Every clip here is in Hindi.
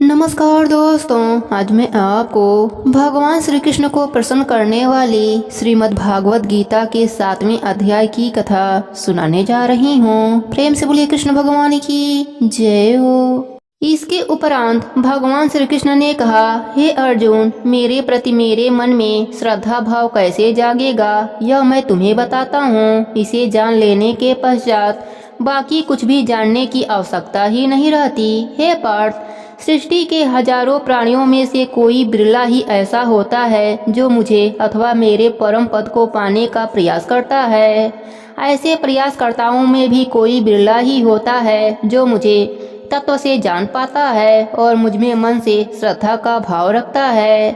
नमस्कार दोस्तों, आज मैं आपको भगवान श्री कृष्ण को प्रसन्न करने वाली श्रीमद् भागवत गीता के 7वें अध्याय की कथा सुनाने जा रही हूँ। प्रेम से बोलिए कृष्ण भगवान की जय हो। इसके उपरांत भगवान श्री कृष्ण ने कहा, हे अर्जुन, मेरे प्रति मेरे मन में श्रद्धा भाव कैसे जागेगा यह मैं तुम्हें बताता हूँ। इसे जान लेने के पश्चात बाकी कुछ भी जानने की आवश्यकता ही नहीं रहती। हे पार्थ, सृष्टि के हजारों प्राणियों में से कोई बिरला ही ऐसा होता है जो मुझे अथवा मेरे परम पद को पाने का प्रयास करता है। ऐसे प्रयासकर्ताओं में भी कोई बिरला ही होता है जो मुझे तत्व से जान पाता है और मुझमें मन से श्रद्धा का भाव रखता है।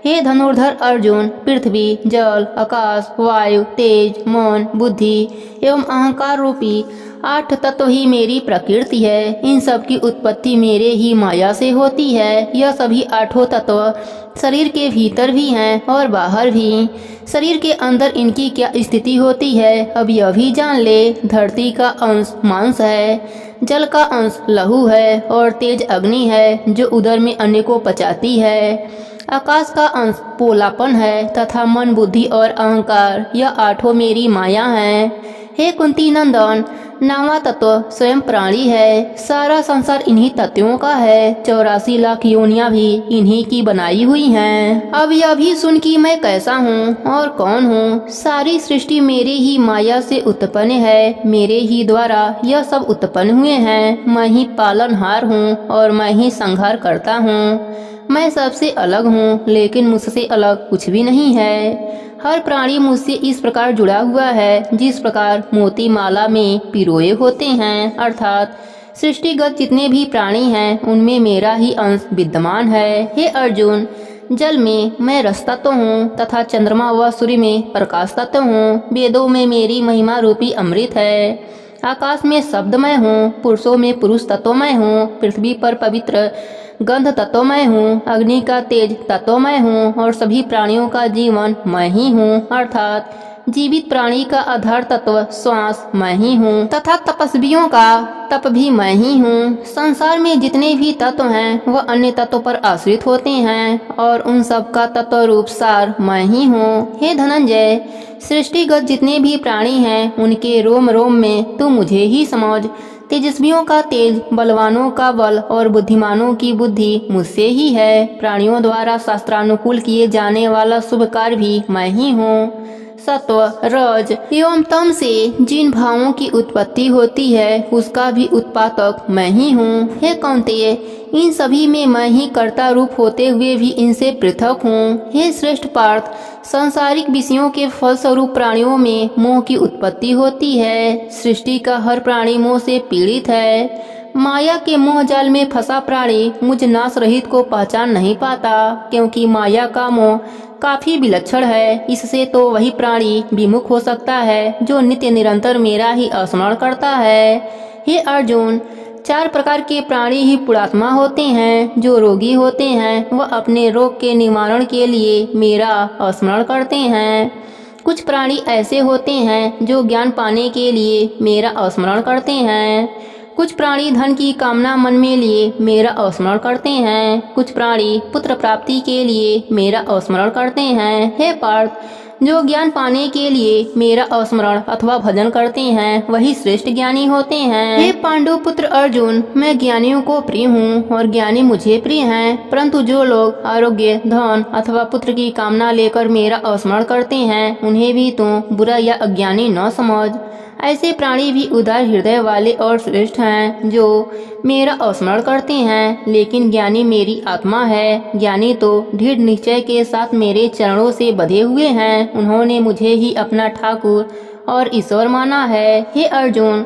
हे धनुर्धर अर्जुन, पृथ्वी, जल, आकाश, वायु, तेज, मन, बुद्धि एवं अहंकार रूपी 8 तत्व ही मेरी प्रकृति है। इन सब की उत्पत्ति मेरे ही माया से होती है। यह सभी 8 तत्व शरीर के भीतर भी हैं और बाहर भी। शरीर के अंदर इनकी क्या स्थिति होती है अब यह भी जान ले। धरती का अंश मांस है, जल का अंश लहू है और तेज अग्नि है जो उदर में अन्न को पचाती है। आकाश का अंश पोलापन है तथा मन, बुद्धि और अहंकार यह 8 मेरी माया है। हे कुंती नंदन, 9वां तत्व स्वयं प्राणी है। सारा संसार इन्हीं तत्वों का है। 84 लाख योनियां भी इन्हीं की बनाई हुई हैं। अब यह भी सुन कि मैं कैसा हूँ और कौन हूँ। सारी सृष्टि मेरे ही माया से उत्पन्न है। मेरे ही द्वारा यह सब उत्पन्न हुए हैं। मैं ही पालनहार हूँ और मैं ही संहार करता हूँ। मैं सबसे अलग हूँ, लेकिन मुझसे अलग कुछ भी नहीं है। हर प्राणी मुझसे इस प्रकार जुड़ा हुआ है जिस प्रकार मोती माला में पिरोए होते हैं। अर्थात सृष्टिगत जितने भी प्राणी हैं उनमें मेरा ही अंश विद्यमान है। हे अर्जुन, जल में मैं रस तत्व हूँ तथा चंद्रमा व सूर्य में प्रकाश तत्व हूँ। वेदों में मेरी महिमा रूपी अमृत है। आकाश में शब्दमय हूँ, पुरुषों में पुरुष तत्वमय हूँ। पृथ्वी पर पवित्र गंध तत्वमय हूँ, अग्नि का तेज तत्वमय हूँ और सभी प्राणियों का जीवन मैं ही हूँ। अर्थात जीवित प्राणी का आधार तत्व श्वास मैं ही हूँ तथा तपस्वियों का तप भी मैं ही हूँ। संसार में जितने भी तत्व हैं वह अन्य तत्वों पर आश्रित होते हैं और उन सब का तत्व रूप सार मैं ही हूँ। हे धनंजय, सृष्टिगत जितने भी प्राणी हैं उनके रोम रोम में तू मुझे ही समझ। तेजस्वियों का तेज, बलवानों का बल और बुद्धिमानों की बुद्धि मुझसे ही है। प्राणियों द्वारा शास्त्रानुकूल किए जाने वाला शुभ कार्य भी मैं ही हूँ। सत्व, रज एवं तम से जिन भावों की उत्पत्ति होती है उसका भी उत्पादक मैं ही हूँ। हे कौन्तेय, इन सभी में मैं ही कर्ता रूप होते हुए भी इनसे पृथक हूँ। हे श्रेष्ठ पार्थ, सांसारिक विषयों के फलस्वरूप प्राणियों में मोह की उत्पत्ति होती है। सृष्टि का हर प्राणी मोह से पीड़ित है। माया के मोह जाल में फंसा प्राणी मुझ नाश रहित को पहचान नहीं पाता, क्योंकि माया का मोह काफी विलक्षण है। इससे तो वही प्राणी विमुख हो सकता है जो नित्य निरंतर मेरा ही स्मरण करता है। हे अर्जुन, 4 प्रकार के प्राणी ही पुणात्मा होते हैं। जो रोगी होते हैं वह अपने रोग के निवारण के लिए मेरा स्मरण करते हैं। कुछ प्राणी ऐसे होते हैं जो ज्ञान पाने के लिए मेरा स्मरण करते हैं। कुछ प्राणी धन की कामना मन में लिए मेरा स्मरण करते हैं। कुछ प्राणी पुत्र प्राप्ति के लिए मेरा स्मरण करते हैं। हे पार्थ, जो ज्ञान पाने के लिए मेरा स्मरण अथवा भजन करते हैं वही श्रेष्ठ ज्ञानी होते हैं। हे पांडु पुत्र अर्जुन, मैं ज्ञानियों को प्रिय हूँ और ज्ञानी मुझे प्रिय हैं। परंतु जो लोग आरोग्य, धन अथवा पुत्र की कामना लेकर मेरा स्मरण करते हैं उन्हें भी तू बुरा या अज्ञानी न समझ। ऐसे प्राणी भी उदार हृदय वाले और श्रेष्ठ हैं जो मेरा स्मरण करते हैं। लेकिन ज्ञानी मेरी आत्मा है। ज्ञानी तो दृढ़ निश्चय के साथ मेरे चरणों से बंधे हुए हैं। उन्होंने मुझे ही अपना ठाकुर और ईश्वर माना है। हे अर्जुन,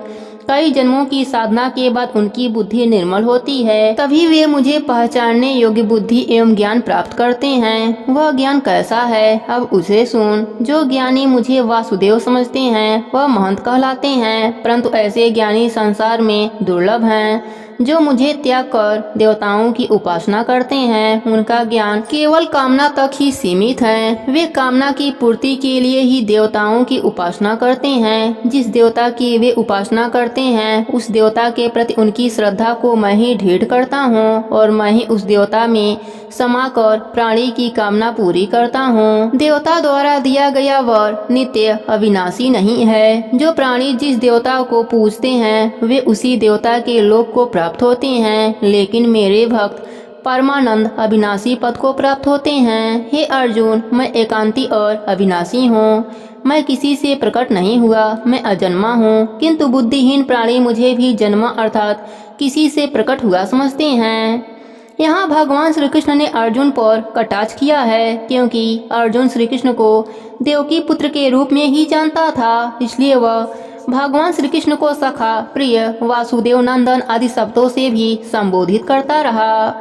कई जन्मों की साधना के बाद उनकी बुद्धि निर्मल होती है, तभी वे मुझे पहचानने योग्य बुद्धि एवं ज्ञान प्राप्त करते हैं। वह ज्ञान कैसा है अब उसे सुन। जो ज्ञानी मुझे वासुदेव समझते हैं वह महंत कहलाते हैं, परंतु ऐसे ज्ञानी संसार में दुर्लभ हैं। जो मुझे त्याग कर देवताओं की उपासना करते हैं उनका ज्ञान केवल कामना तक ही सीमित है। वे कामना की पूर्ति के लिए ही देवताओं की उपासना करते हैं। जिस देवता की वे उपासना करते हैं उस देवता के प्रति उनकी श्रद्धा को मैं ही दृढ़ करता हूँ और मैं ही उस देवता में समाकर प्राणी की कामना पूरी करता हूँ। देवता द्वारा दिया गया वर नित्य अविनाशी नहीं है। जो प्राणी जिस देवता को पूजते हैं वे उसी देवता के लोक को प्राप्त होते हैं, लेकिन मेरे भक्त परमानंद अविनाशी पद को प्राप्त होते हैं। हे अर्जुन, मैं एकांती और अविनाशी हूँ। मैं किसी से प्रकट नहीं हुआ, मैं अजन्मा हूँ, किंतु बुद्धिहीन प्राणी मुझे भी जन्मा अर्थात किसी से प्रकट हुआ समझते हैं। यहाँ भगवान श्री कृष्ण ने अर्जुन पर कटाक्ष किया है, क्योंकि अर्जुन श्री कृष्ण को देवकी पुत्र के रूप में ही जानता था, इसलिए वह भगवान श्री कृष्ण को सखा, प्रिय, वासुदेव नंदन आदि शब्दों से भी संबोधित करता रहा।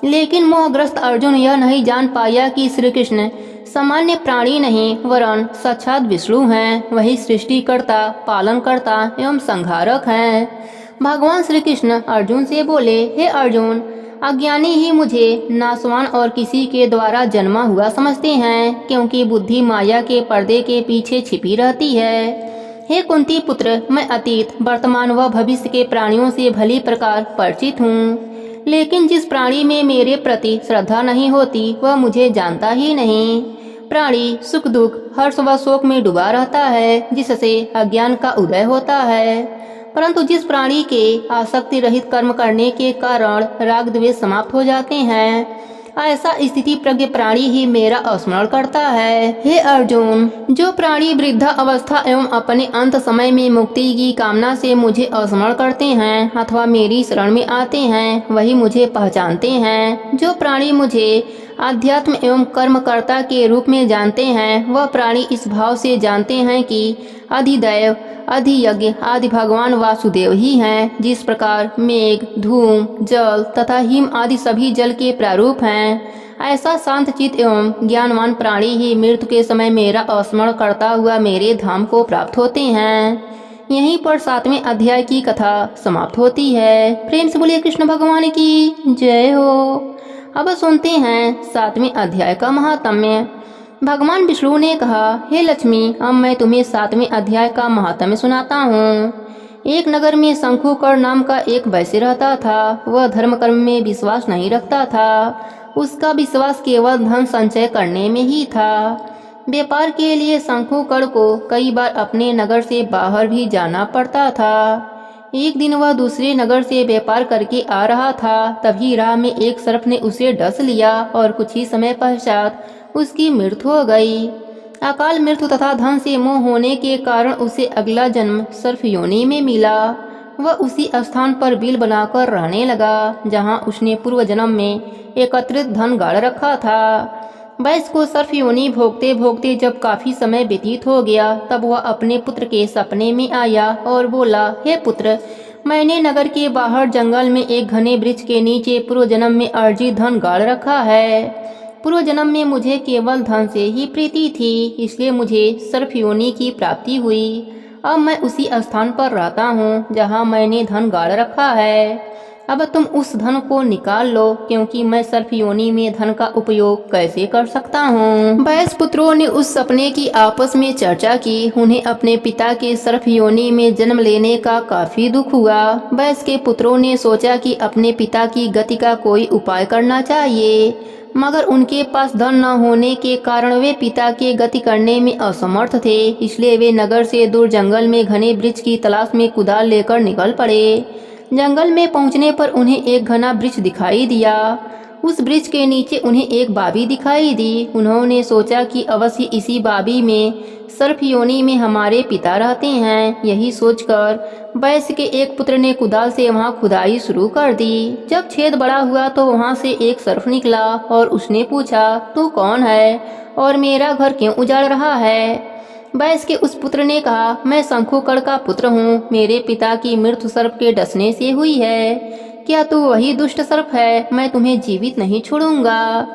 लेकिन मोहग्रस्त अर्जुन यह नहीं जान पाया कि श्री कृष्ण सामान्य प्राणी नहीं वरन साक्षात विष्णु हैं। वही सृष्टिकर्ता, पालनकर्ता एवं संहारक हैं। भगवान श्री कृष्ण अर्जुन से बोले, हे अर्जुन, अज्ञानी ही मुझे नासवान और किसी के द्वारा जन्मा हुआ समझते हैं, क्योंकि बुद्धि माया के पर्दे के पीछे छिपी रहती है। हे कुंती पुत्र, मैं अतीत, वर्तमान व भविष्य के प्राणियों से भली प्रकार परिचित हूँ, लेकिन जिस प्राणी में मेरे प्रति श्रद्धा नहीं होती वह मुझे जानता ही नहीं। प्राणी सुख दुख हर्ष व शोक में डूबा रहता है, जिससे अज्ञान का उदय होता है। परंतु जिस प्राणी के आसक्ति रहित कर्म करने के कारण राग द्वेष समाप्त हो जाते हैं, ऐसा स्थिति प्रज्ञ प्राणी ही मेरा स्मरण करता है। हे अर्जुन, जो प्राणी वृद्धा अवस्था एवं अपने अंत समय में मुक्ति की कामना से मुझे स्मरण करते हैं अथवा मेरी शरण में आते हैं, वही मुझे पहचानते हैं। जो प्राणी मुझे आध्यात्म एवं कर्मकर्ता के रूप में जानते हैं, वह प्राणी इस भाव से जानते हैं कि अधिदैव, अधियज्ञ आदि भगवान वासुदेव ही हैं। जिस प्रकार मेघ, धूम, जल तथा हिम आदि सभी जल के प्रारूप हैं, ऐसा शांत चित्त एवं ज्ञानवान प्राणी ही मृत्यु के समय मेरा स्मरण करता हुआ मेरे धाम को प्राप्त होते हैं। यहीं पर 7वें अध्याय की कथा समाप्त होती है। प्रेम से बोलिए कृष्ण भगवान की जय हो। अब सुनते हैं 7वें अध्याय का महात्म्य। भगवान विष्णु ने कहा, हे लक्ष्मी, अब मैं तुम्हें 7वें अध्याय का महात्म्य सुनाता हूँ। एक नगर में शंखुकर नाम का एक वैश्य रहता था। वह धर्म कर्म में विश्वास नहीं रखता था। उसका विश्वास केवल धन संचय करने में ही था। व्यापार के लिए शंखुकर को कई बार अपने नगर से बाहर भी जाना पड़ता था। एक दिन वह दूसरे नगर से व्यापार करके आ रहा था, तभी राह में एक सर्प ने उसे डस लिया और कुछ ही समय पश्चात उसकी मृत्यु हो गई। अकाल मृत्यु तथा धन से मोह होने के कारण उसे अगला जन्म सर्प योनि में मिला। वह उसी स्थान पर बिल बनाकर रहने लगा जहां उसने पूर्व जन्म में एकत्रित धन गाड़ रखा था। वैश्य को सर्प योनि भोगते भोगते जब काफी समय व्यतीत हो गया, तब वह अपने पुत्र के सपने में आया और बोला, हे पुत्र, मैंने नगर के बाहर जंगल में एक घने वृक्ष के नीचे पूर्व जन्म में अर्जित धन गाड़ रखा है। पूर्व जन्म में मुझे केवल धन से ही प्रीति थी, इसलिए मुझे सर्प योनि की प्राप्ति हुई। अब मैं उसी स्थान पर रहता हूँ जहाँ मैंने धन गाड़ रखा है। अब तुम उस धन को निकाल लो, क्योंकि मैं सर्प योनि में धन का उपयोग कैसे कर सकता हूँ। वैश्य पुत्रों ने उस सपने की आपस में चर्चा की। उन्हें अपने पिता के सर्प योनि में जन्म लेने का काफी दुख हुआ। वैश्य के पुत्रों ने सोचा कि अपने पिता की गति का कोई उपाय करना चाहिए, मगर उनके पास धन न होने के कारण वे पिता के गति करने में असमर्थ थे। इसलिए वे नगर से दूर जंगल में घने वृक्ष की तलाश में कुदाल लेकर निकल पड़े। जंगल में पहुंचने पर उन्हें एक घना वृक्ष दिखाई दिया। उस वृक्ष के नीचे उन्हें एक बाबी दिखाई दी। उन्होंने सोचा कि अवश्य इसी बाबी में सर्प योनि में हमारे पिता रहते हैं। यही सोचकर वैश्य के एक पुत्र ने कुदाल से वहां खुदाई शुरू कर दी। जब छेद बड़ा हुआ तो वहां से एक सर्प निकला और उसने पूछा, तू कौन है और मेरा घर क्यों उजाड़ रहा है? वैश्य के उस पुत्र ने कहा, मैं शंखुकर का पुत्र हूँ। मेरे पिता की मृत्यु सर्प के डसने से हुई है। क्या तू वही दुष्ट सर्प है? मैं तुम्हें जीवित नहीं छोड़ूंगा।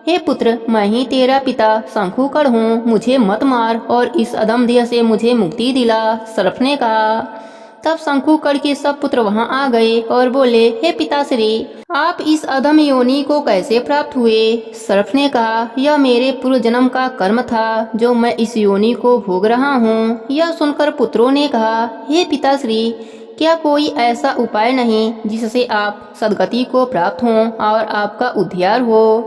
हे पुत्र, मैं ही तेरा पिता शंखुकर हूँ। मुझे मत मार और इस अदम देह से मुझे मुक्ति दिला। सर्प ने कहा, तब शंकुकर्ण के सब पुत्र वहां आ गए और बोले, हे पिताश्री, आप इस अधम योनि को कैसे प्राप्त हुए? सर्प ने कहा, यह मेरे पूर्व जन्म का कर्म था जो मैं इस योनि को भोग रहा हूँ। यह सुनकर पुत्रों ने कहा, हे पिताश्री, क्या कोई ऐसा उपाय नहीं जिससे आप सदगति को प्राप्त हों और आपका उद्धार हो?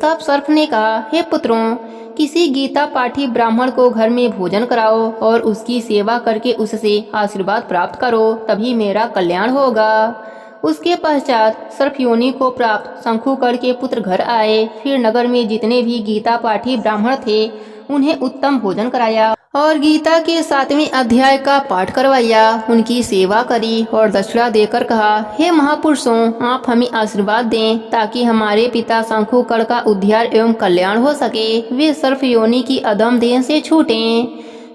तब सर्प ने कहा, हे पुत्रों, किसी गीता पाठी ब्राह्मण को घर में भोजन कराओ और उसकी सेवा करके उससे आशीर्वाद प्राप्त करो, तभी मेरा कल्याण होगा। उसके पश्चात सर्प योनि को प्राप्त शंकुकर्ण के पुत्र घर आए। फिर नगर में जितने भी गीता पाठी ब्राह्मण थे उन्हें उत्तम भोजन कराया और गीता के 7वें अध्याय का पाठ करवाया, उनकी सेवा करी और दक्षिणा देकर कहा, हे महापुरुषों, आप हमें आशीर्वाद दें ताकि हमारे पिता शंकुकर्ण का उद्धार एवं कल्याण हो सके, वे सर्प योनि की अधम देह से छूटें।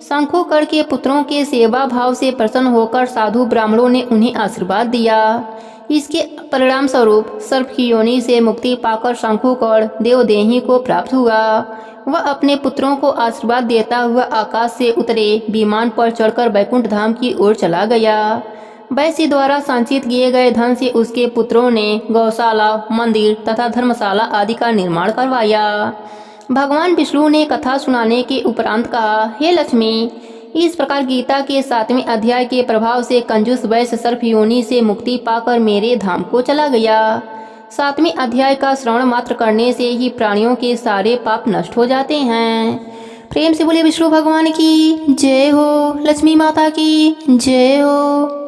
शंकुकर्ण के पुत्रों के सेवा भाव से प्रसन्न होकर साधु ब्राह्मणों ने उन्हें आशीर्वाद दिया। इसके परिणाम स्वरूप सर्प की योनि से मुक्ति पाकर शंकुकर्ण देवदेही को प्राप्त हुआ। वह अपने पुत्रों को आशीर्वाद देता हुआ आकाश से उतरे विमान पर चढ़कर वैकुंठ धाम की ओर चला गया। वैश्य द्वारा संचित किए गए धन से उसके पुत्रों ने गौशाला, मंदिर तथा धर्मशाला आदि का निर्माण करवाया। भगवान विष्णु ने कथा सुनाने के उपरांत कहा, हे लक्ष्मी, इस प्रकार गीता के 7वें अध्याय के प्रभाव से कंजूस वैश्य सर्प योनि से मुक्ति पाकर मेरे धाम को चला गया। 7वें अध्याय का श्रवण मात्र करने से ही प्राणियों के सारे पाप नष्ट हो जाते हैं। प्रेम से बोले विष्णु भगवान की जय हो, लक्ष्मी माता की जय हो।